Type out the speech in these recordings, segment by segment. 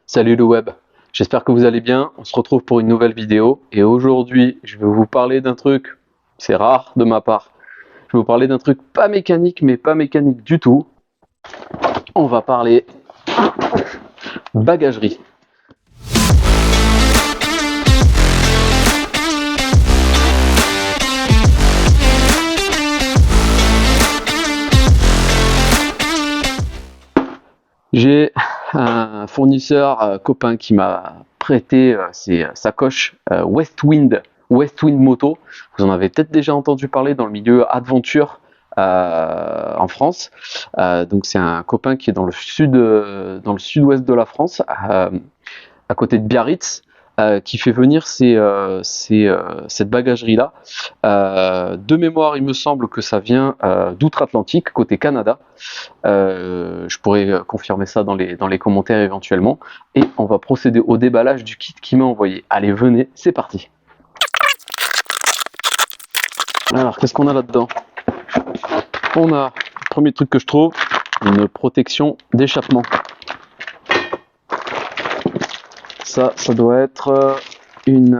Salut le web, j'espère que vous allez bien, on se retrouve pour une nouvelle vidéo et aujourd'hui je vais vous parler d'un truc, c'est rare de ma part, je vais vous parler d'un truc pas mécanique mais pas mécanique du tout, on va parler bagagerie. J'ai un fournisseur copain qui m'a prêté ses sacoches Westwind Moto. Vous en avez peut-être déjà entendu parler dans le milieu aventure en France. Donc c'est un copain qui est dans le sud-ouest de la France, à côté de Biarritz. Qui fait venir cette bagagerie-là. De mémoire, il me semble que ça vient d'outre-Atlantique, côté Canada. Je pourrais confirmer ça dans les commentaires éventuellement. Et on va procéder au déballage du kit qu'il m'a envoyé. Allez, venez, c'est parti. Alors, qu'est-ce qu'on a là-dedans? On a, le premier truc que je trouve, une protection d'échappement. Ça doit être une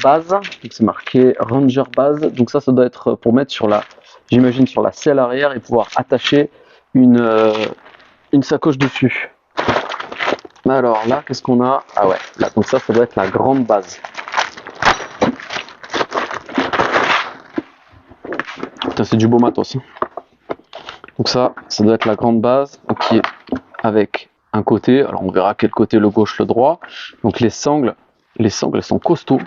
base, donc c'est marqué Ranger base, donc ça doit être pour mettre sur j'imagine sur la selle arrière et pouvoir attacher une sacoche dessus. Alors là, qu'est-ce qu'on a? Ah ouais, là, donc ça doit être la grande base. Putain, c'est du beau matos. Donc ça doit être la grande base, qui est avec un côté, alors on verra quel côté, le gauche, le droit. Donc les sangles elles sont costauds.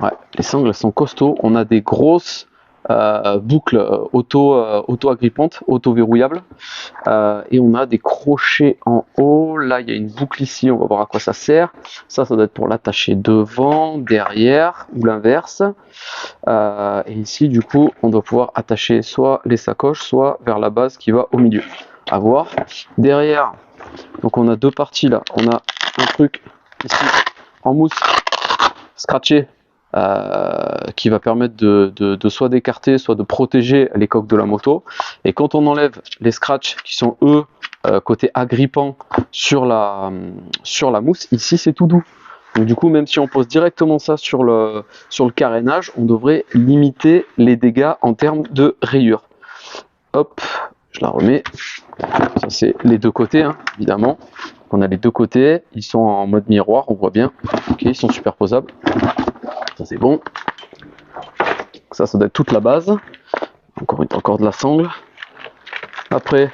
Ouais, les sangles elles sont costauds. On a des grosses boucles auto-agrippantes, auto-verrouillables, et on a des crochets en haut. Là il y a une boucle ici, on va voir à quoi ça sert. Ça doit être pour l'attacher devant, derrière ou l'inverse. Et ici du coup on doit pouvoir attacher soit les sacoches, soit vers la base qui va au milieu. À voir. Derrière, donc on a deux parties là. On a un truc ici en mousse scratché qui va permettre de soit d'écarter, soit de protéger les coques de la moto. Et quand on enlève les scratchs qui sont eux côté agrippant sur la mousse, ici c'est tout doux. Donc du coup, même si on pose directement ça sur le carénage, on devrait limiter les dégâts en termes de rayures. Hop, je la remets. Ça c'est les deux côtés, hein, évidemment. On a les deux côtés, ils sont en mode miroir, on voit bien. Ok, ils sont superposables. Ça c'est bon. Ça doit être toute la base. Encore de la sangle. Après,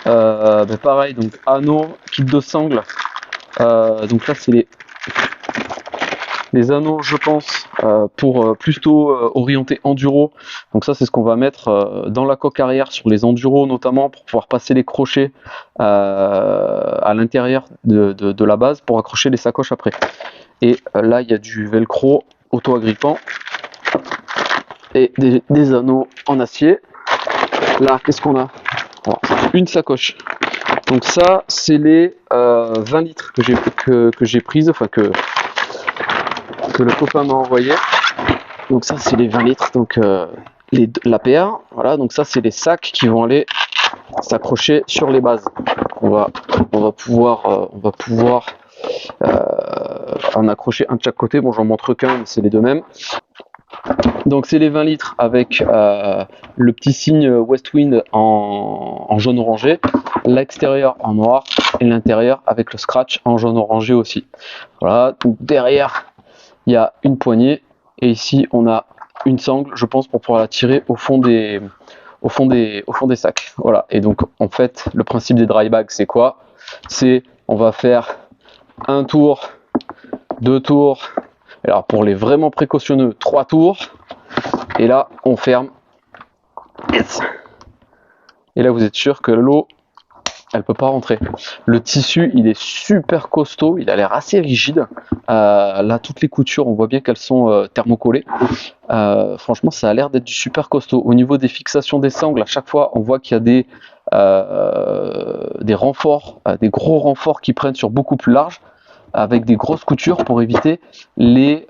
pareil, donc anneaux, kit de sangle. Donc là c'est les anneaux, je pense, pour plutôt orienter enduro. Donc ça c'est ce qu'on va mettre dans la coque arrière sur les enduros notamment, pour pouvoir passer les crochets à l'intérieur de la base pour accrocher les sacoches après. Et là il y a du velcro auto-agrippant et des anneaux en acier. Là qu'est-ce qu'on a? Alors, une sacoche. Donc ça c'est les 20 litres que j'ai prises, enfin que le copain m'a envoyé. Donc ça c'est les 20 litres, donc l'APR, voilà. Donc ça c'est les sacs qui vont aller s'accrocher sur les bases. On va pouvoir en accrocher un de chaque côté. Bon, j'en montre qu'un, mais c'est les deux mêmes. Donc c'est les 20 litres avec le petit signe Westwind en jaune orangé, l'extérieur en noir et l'intérieur avec le scratch en jaune orangé aussi. Voilà. Donc derrière il y a une poignée et ici on a une sangle, je pense, pour pouvoir la tirer au fond des sacs. Voilà. Et donc en fait le principe des dry bags c'est quoi? C'est on va faire un tour, deux tours, alors pour les vraiment précautionneux 3 tours, et là on ferme. Yes. Et là vous êtes sûr que l'eau elle peut pas rentrer. Le tissu il est super costaud, il a l'air assez rigide. Là toutes les coutures on voit bien qu'elles sont thermocollées. Franchement ça a l'air d'être du super costaud. Au niveau des fixations des sangles, à chaque fois on voit qu'il y a des renforts, des gros renforts qui prennent sur beaucoup plus large, avec des grosses coutures pour éviter les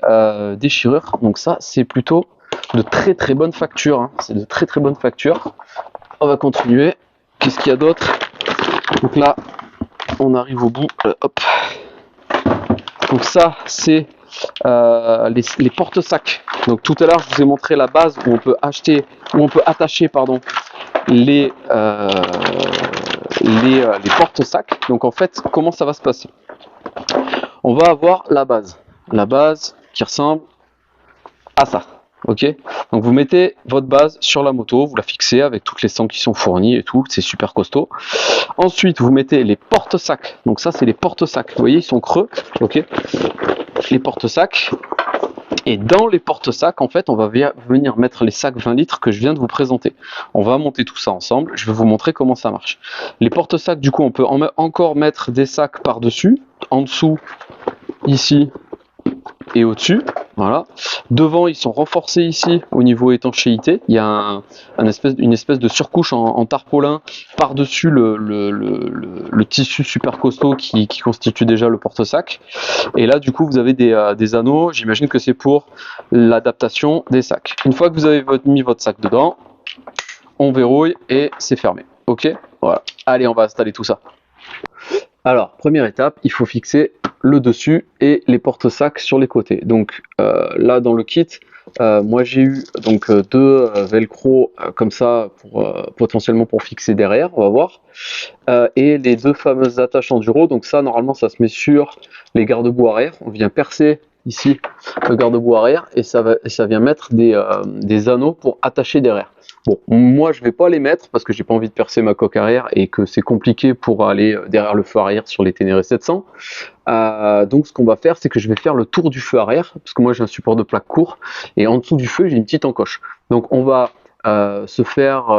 déchirures. Donc ça c'est plutôt de très très bonne facture, hein. C'est de très très bonne facture. On va continuer. Qu'est-ce qu'il y a d'autre? Donc là on arrive au bout. Hop. Donc ça, c'est les porte-sacs. Donc tout à l'heure, je vous ai montré la base où on peut attacher, pardon, les porte-sacs. Donc en fait, comment ça va se passer? On va avoir la base qui ressemble à ça. Ok, donc vous mettez votre base sur la moto, vous la fixez avec toutes les sangles qui sont fournies et tout, c'est super costaud. Ensuite, vous mettez les porte-sacs. Donc ça, c'est les porte-sacs. Vous voyez, ils sont creux. Ok, les porte-sacs. Et dans les porte-sacs, en fait, on va venir mettre les sacs 20 litres que je viens de vous présenter. On va monter tout ça ensemble. Je vais vous montrer comment ça marche. Les porte-sacs, du coup, on peut encore mettre des sacs par-dessus, en dessous, ici et au-dessus. Voilà. Devant, ils sont renforcés ici au niveau étanchéité. Il y a une espèce de surcouche en tarpaulin par-dessus le tissu super costaud qui constitue déjà le porte-sac. Et là, du coup, vous avez des anneaux. J'imagine que c'est pour l'adaptation des sacs. Une fois que vous avez mis votre sac dedans, on verrouille et c'est fermé. Ok, voilà. Allez, on va installer tout ça. Alors, première étape, il faut fixer le dessus et les porte-sacs sur les côtés. Donc là, dans le kit, moi j'ai eu donc deux velcro comme ça pour potentiellement pour fixer derrière, on va voir, et les deux fameuses attaches enduro. Donc ça, normalement, ça se met sur les garde-boue arrière. On vient percer ici le garde-boue arrière et ça vient mettre des anneaux pour attacher derrière. Bon, moi je vais pas les mettre parce que j'ai pas envie de percer ma coque arrière et que c'est compliqué pour aller derrière le feu arrière sur les Ténéré 700. Donc ce qu'on va faire, c'est que je vais faire le tour du feu arrière parce que moi j'ai un support de plaque court et en dessous du feu j'ai une petite encoche. Donc on va se faire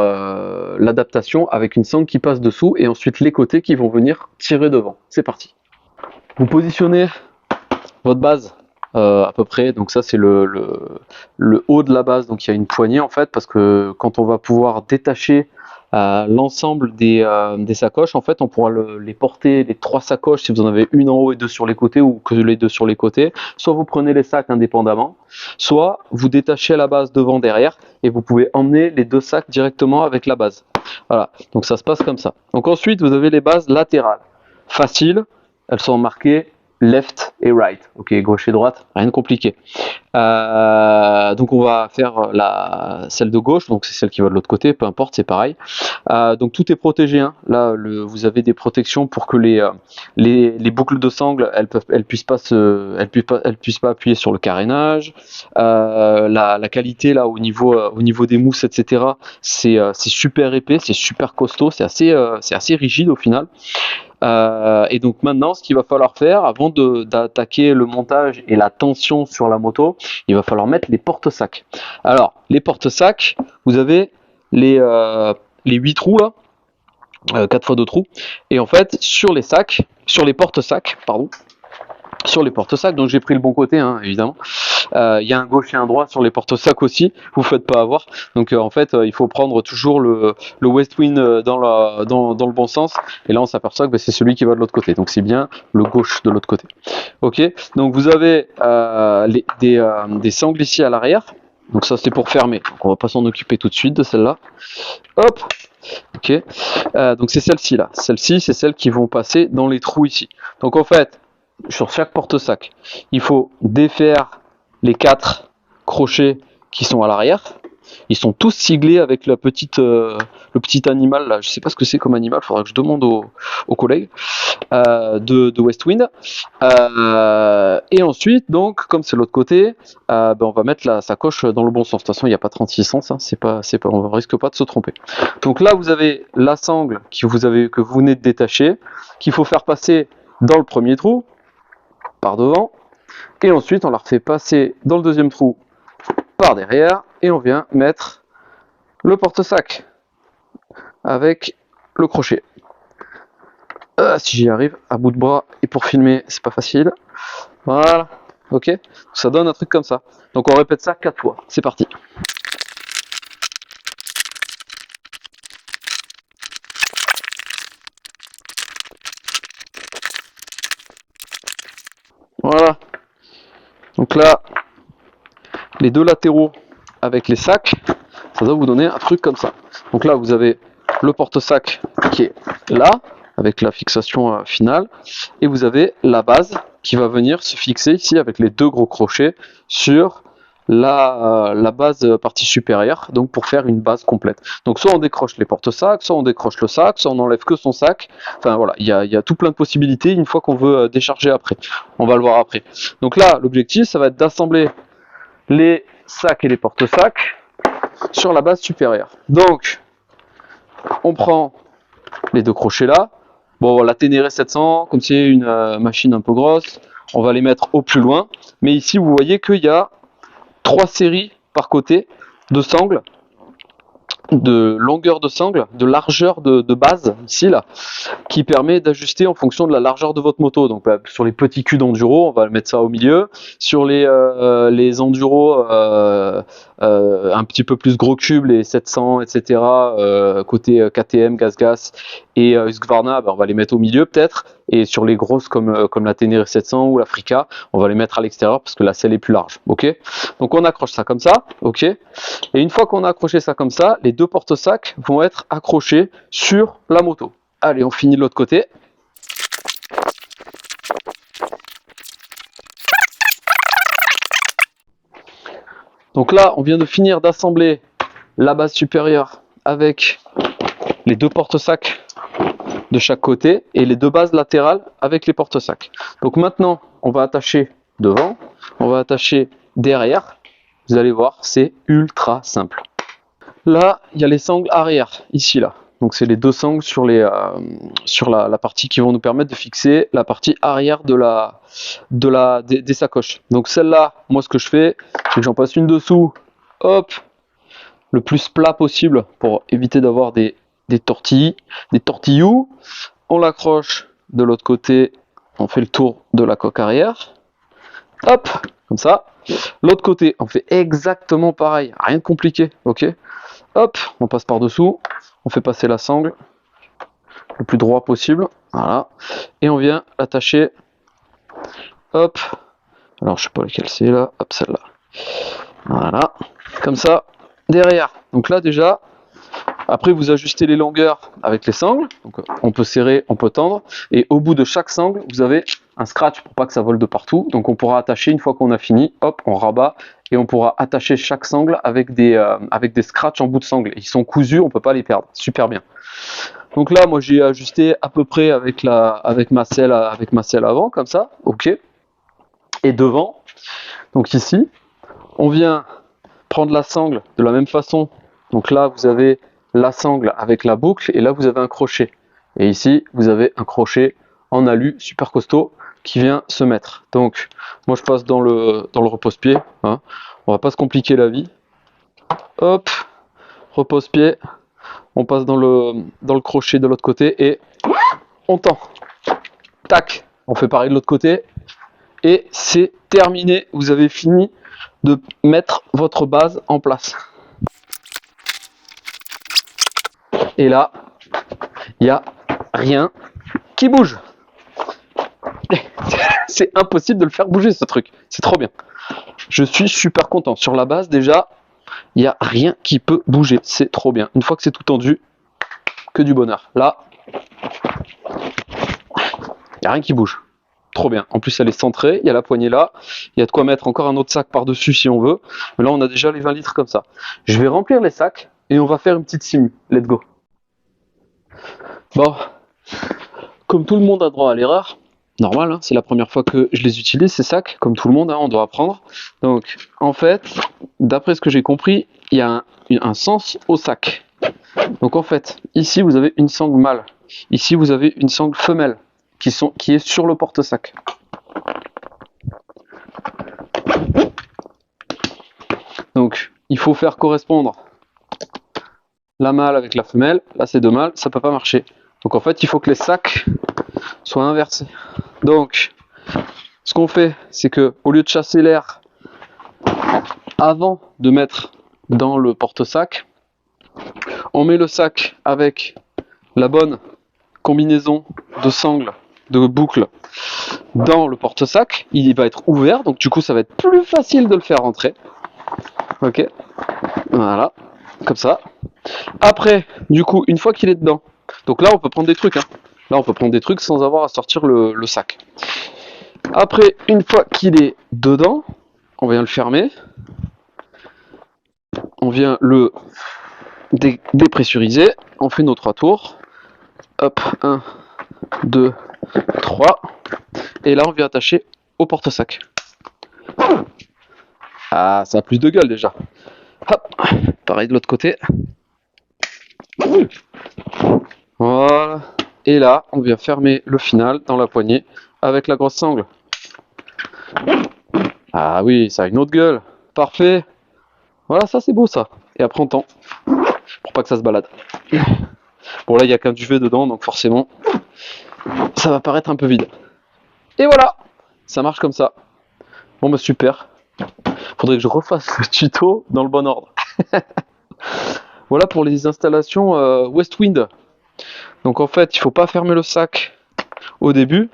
l'adaptation avec une sangle qui passe dessous et ensuite les côtés qui vont venir tirer devant. C'est parti. Vous positionnez votre base à peu près, donc ça c'est le haut de la base, donc il y a une poignée en fait, parce que quand on va pouvoir détacher l'ensemble des sacoches, en fait on pourra les porter, les trois sacoches, si vous en avez une en haut et deux sur les côtés, ou que les deux sur les côtés, soit vous prenez les sacs indépendamment, soit vous détachez la base devant, derrière, et vous pouvez emmener les deux sacs directement avec la base. Voilà, donc ça se passe comme ça. Donc ensuite vous avez les bases latérales, faciles, elles sont marquées left et right, ok, gauche et droite, rien de compliqué. Donc on va faire celle de gauche, donc c'est celle qui va de l'autre côté, peu importe, c'est pareil. Donc tout est protégé, hein. Là vous avez des protections pour que les boucles de sangle elles puissent pas appuyer sur le carénage. La qualité là au niveau des mousses, etc., c'est super épais, c'est super costaud, c'est assez rigide au final. Et donc maintenant, ce qu'il va falloir faire avant d'attaquer le montage et la tension sur la moto, il va falloir mettre les porte-sacs. Alors, les porte-sacs, vous avez les 8 trous là, 4 x 2 trous, et en fait, sur les porte-sacs, pardon, sur les porte-sacs, donc j'ai pris le bon côté, hein, évidemment. Il y a un gauche et un droit sur les porte-sacs aussi, vous faites pas avoir. Donc en fait, il faut prendre toujours le west wind dans le bon sens. Et là, on s'aperçoit que c'est celui qui va de l'autre côté. Donc c'est bien le gauche de l'autre côté. Ok. Donc vous avez des sangles ici à l'arrière. Donc ça, c'est pour fermer. Donc on va pas s'en occuper tout de suite de celle-là. Hop. Ok. Donc c'est celle-ci là. Celle-ci, c'est celles qui vont passer dans les trous ici. Donc en fait, sur chaque porte-sac, il faut défaire les 4 crochets qui sont à l'arrière. Ils sont tous siglés avec le petit animal là. Je sais pas ce que c'est comme animal, faudra que je demande aux collègues de Westwind. Et ensuite, donc, comme c'est l'autre côté, on va mettre la sacoche dans le bon sens. De toute façon, il n'y a pas 36 sens, hein. On risque pas de se tromper. Donc là, vous avez la sangle que vous venez de détacher, qu'il faut faire passer dans le premier trou par devant, et ensuite on la refait passer dans le deuxième trou par derrière, et on vient mettre le porte-sac avec le crochet. Si j'y arrive à bout de bras, et pour filmer c'est pas facile. Voilà, ok, ça donne un truc comme ça. Donc on répète ça 4 fois, c'est parti. Voilà. Donc là, les deux latéraux avec les sacs, ça doit vous donner un truc comme ça. Donc là, vous avez le porte-sac qui est là, avec la fixation finale, et vous avez la base qui va venir se fixer ici avec les deux gros crochets sur la base partie supérieure, donc pour faire une base complète. Donc soit on décroche les porte-sacs, soit on décroche le sac, soit on enlève que son sac. Enfin voilà, il y a tout plein de possibilités une fois qu'on veut décharger après. On va le voir après. Donc là, l'objectif, ça va être d'assembler les sacs et les porte-sacs sur la base supérieure. Donc, on prend les deux crochets là. Bon, la Ténéré 700, comme c'est une machine un peu grosse, on va les mettre au plus loin. Mais ici, vous voyez qu'il y a 3 séries par côté de sangles, de longueur de sangle, de largeur de base ici là, qui permet d'ajuster en fonction de la largeur de votre moto. Donc sur les petits culs d'enduro, on va mettre ça au milieu. Sur les enduro un petit peu plus gros cubes, les 700, etc. Côté KTM, GasGas et Husqvarna, on va les mettre au milieu peut-être. Et sur les grosses comme la Ténéré 700 ou l'Africa, on va les mettre à l'extérieur parce que la selle est plus large. Ok. Donc on accroche ça comme ça. Ok. Et une fois qu'on a accroché ça comme ça, les deux porte-sacs vont être accrochés sur la moto. Allez, on finit de l'autre côté. Donc là, on vient de finir d'assembler la base supérieure avec les deux porte-sacs de chaque côté et les deux bases latérales avec les porte-sacs. Donc maintenant, on va attacher devant, on va attacher derrière. Vous allez voir, c'est ultra simple. Là, il y a les sangles arrière, ici là. Donc c'est les deux sangles sur la partie qui vont nous permettre de fixer la partie arrière des sacoches. Donc celle-là, moi ce que je fais, c'est que j'en passe une dessous, hop, le plus plat possible pour éviter d'avoir des tortillous. On l'accroche de l'autre côté, on fait le tour de la coque arrière, hop, comme ça. L'autre côté, on fait exactement pareil, rien de compliqué, ok. Hop, on passe par dessous, on fait passer la sangle le plus droit possible, voilà, et on vient attacher, hop, alors je sais pas lequel c'est là, hop, celle-là, voilà, comme ça, derrière. Donc là déjà, après vous ajustez les longueurs avec les sangles, donc on peut serrer, on peut tendre, et au bout de chaque sangle, vous avez un scratch pour pas que ça vole de partout, donc on pourra attacher une fois qu'on a fini, hop, on rabat, et on pourra attacher chaque sangle avec des scratchs en bout de sangle. Ils sont cousus, on peut pas les perdre, super bien. Donc là, moi j'ai ajusté à peu près avec ma selle avant, comme ça, ok. Et devant, donc ici, on vient prendre la sangle de la même façon. Donc là, vous avez la sangle avec la boucle, et là vous avez un crochet. Et ici, vous avez un crochet en alu super costaud qui vient se mettre. Donc moi je passe dans le repose-pied, hein. On va pas se compliquer la vie. Hop, repose-pied, on passe dans le crochet de l'autre côté et on tend. Tac, on fait pareil de l'autre côté et c'est terminé. Vous avez fini de mettre votre base en place. Et là, il n'y a rien qui bouge. C'est impossible de le faire bouger ce truc, c'est trop bien. Je suis super content. Sur la base déjà, il n'y a rien qui peut bouger, c'est trop bien. Une fois que c'est tout tendu, que du bonheur. Là, il n'y a rien qui bouge. Trop bien. En plus elle est centrée, il y a la poignée là, il y a de quoi mettre encore un autre sac par-dessus si on veut. Mais là on a déjà les 20 litres comme ça. Je vais remplir les sacs et on va faire une petite simu. Let's go. Bon, comme tout le monde a droit à l'erreur, normal, hein, c'est la première fois que je les utilise ces sacs, comme tout le monde, hein, on doit apprendre. Donc en fait, d'après ce que j'ai compris, il y a un sens au sac. Donc en fait, ici vous avez une sangle mâle, ici vous avez une sangle femelle qui est sur le porte-sac. Donc il faut faire correspondre la mâle avec la femelle. Là c'est deux mâles, ça peut pas marcher. Donc en fait il faut que les sacs soient inversés. Donc ce qu'on fait, c'est que au lieu de chasser l'air avant de mettre dans le porte-sac, on met le sac avec la bonne combinaison de sangles, de boucles dans le porte-sac. Il va être ouvert, donc du coup ça va être plus facile de le faire rentrer. Ok, voilà, comme ça. Après, du coup, une fois qu'il est dedans, donc là on peut prendre des trucs, hein. Là, on peut prendre des trucs sans avoir à sortir le sac. Après, une fois qu'il est dedans, on vient le fermer. On vient le dépressuriser. On fait nos 3 tours. Hop, 1, 2, 3. Et là, on vient attacher au porte-sac. Ah, ça a plus de gueule déjà. Hop, pareil de l'autre côté. Voilà. Et là, on vient fermer le final dans la poignée avec la grosse sangle. Ah oui, ça a une autre gueule. Parfait. Voilà, ça c'est beau ça. Et après on tend. Pour pas que ça se balade. Bon là, il n'y a qu'un duvet dedans, donc forcément, ça va paraître un peu vide. Et voilà, ça marche comme ça. Bon bah super. Faudrait que je refasse le tuto dans le bon ordre. Voilà pour les installations Westwind. Donc en fait, il faut pas fermer le sac au début.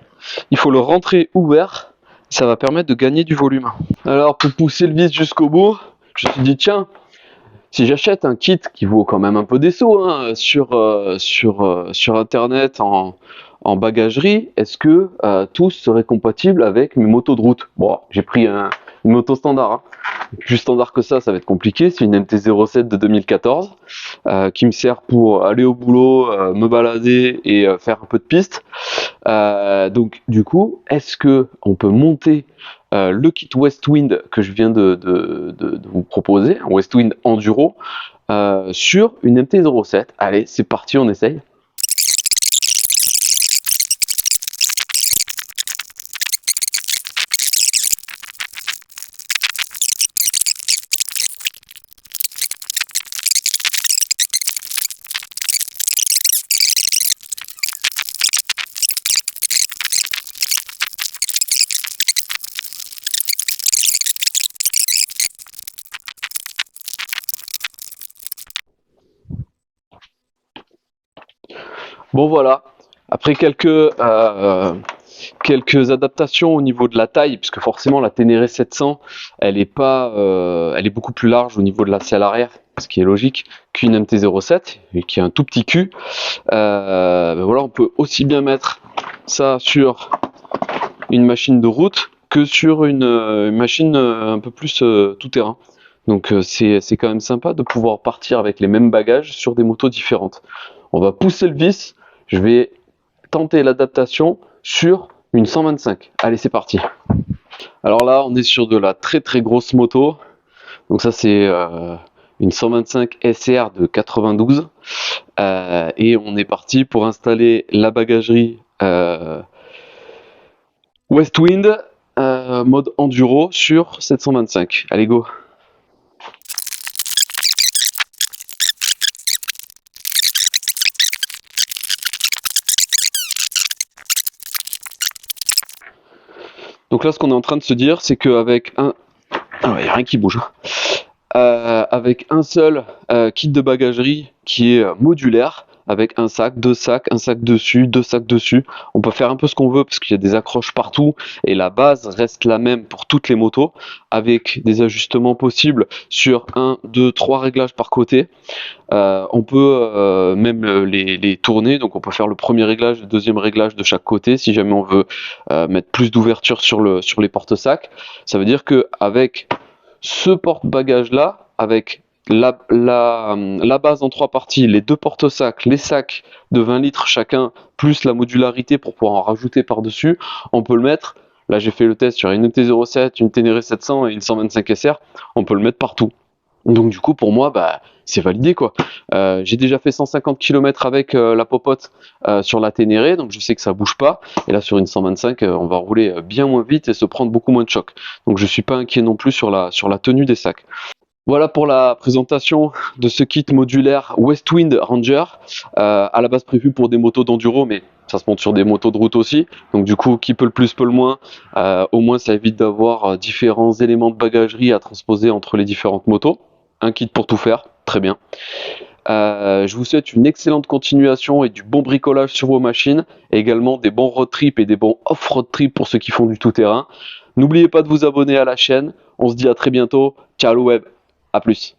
Il faut le rentrer ouvert. Ça va permettre de gagner du volume. Alors pour pousser le vis jusqu'au bout, je me suis dit tiens, si j'achète un kit qui vaut quand même un peu des sous hein, sur internet en bagagerie, est-ce que tous seraient compatibles avec mes motos de route? Bon, j'ai pris une moto standard. Hein. Plus standard que ça va être compliqué. C'est une MT-07 de 2014 qui me sert pour aller au boulot, me balader et faire un peu de piste. Donc du coup, est-ce que on peut monter le kit Westwind que je viens de vous proposer, un Westwind Enduro, sur une MT-07? Allez, c'est parti, on essaye. Bon voilà, après quelques adaptations au niveau de la taille, puisque forcément la Ténéré 700, elle est beaucoup plus large au niveau de la selle arrière, ce qui est logique, qu'une MT-07, et qui a un tout petit cul. Ben voilà, on peut aussi bien mettre ça sur une machine de route que sur une machine un peu plus tout terrain. Donc c'est quand même sympa de pouvoir partir avec les mêmes bagages sur des motos différentes. On va pousser le vis, je vais tenter l'adaptation sur une 125. Allez, c'est parti. Alors là, on est sur de la très très grosse moto. Donc ça, c'est une 125 SR de 92. Et on est parti pour installer la bagagerie Westwind mode enduro sur cette 125. Allez, go! Donc là, ce qu'on est en train de se dire, c'est qu'avec un... Ah, il n'y a rien qui bouge. Avec un seul kit de bagagerie qui est modulaire, avec un sac dessus, 2 sacs dessus, on peut faire un peu ce qu'on veut parce qu'il y a des accroches partout et la base reste la même pour toutes les motos, avec des ajustements possibles sur 1, 2, 3 réglages par côté. On peut même les tourner, donc on peut faire le premier réglage, le deuxième réglage de chaque côté si jamais on veut mettre plus d'ouverture sur les porte-sacs. Ça veut dire que avec ce porte-bagages là, avec la base en 3 parties, les 2 porte-sacs, les sacs de 20 litres chacun, plus la modularité pour pouvoir en rajouter par-dessus, on peut le mettre, là j'ai fait le test sur une MT-07, une Ténéré 700 et une 125 SR, on peut le mettre partout. Donc du coup pour moi bah, c'est validé quoi. J'ai déjà fait 150 km avec la popote sur la Ténéré, donc je sais que ça bouge pas. Et là sur une 125 on va rouler bien moins vite et se prendre beaucoup moins de choc. Donc je suis pas inquiet non plus sur la tenue des sacs. Voilà pour la présentation de ce kit modulaire Westwind Ranger, à la base prévu pour des motos d'enduro, mais ça se monte sur des motos de route aussi. Donc du coup, qui peut le plus peut le moins. Au moins, ça évite d'avoir différents éléments de bagagerie à transposer entre les différentes motos. Un kit pour tout faire, très bien. Je vous souhaite une excellente continuation et du bon bricolage sur vos machines, et également des bons road trips et des bons off-road trips pour ceux qui font du tout-terrain. N'oubliez pas de vous abonner à la chaîne. On se dit à très bientôt. Ciao le web. À plus.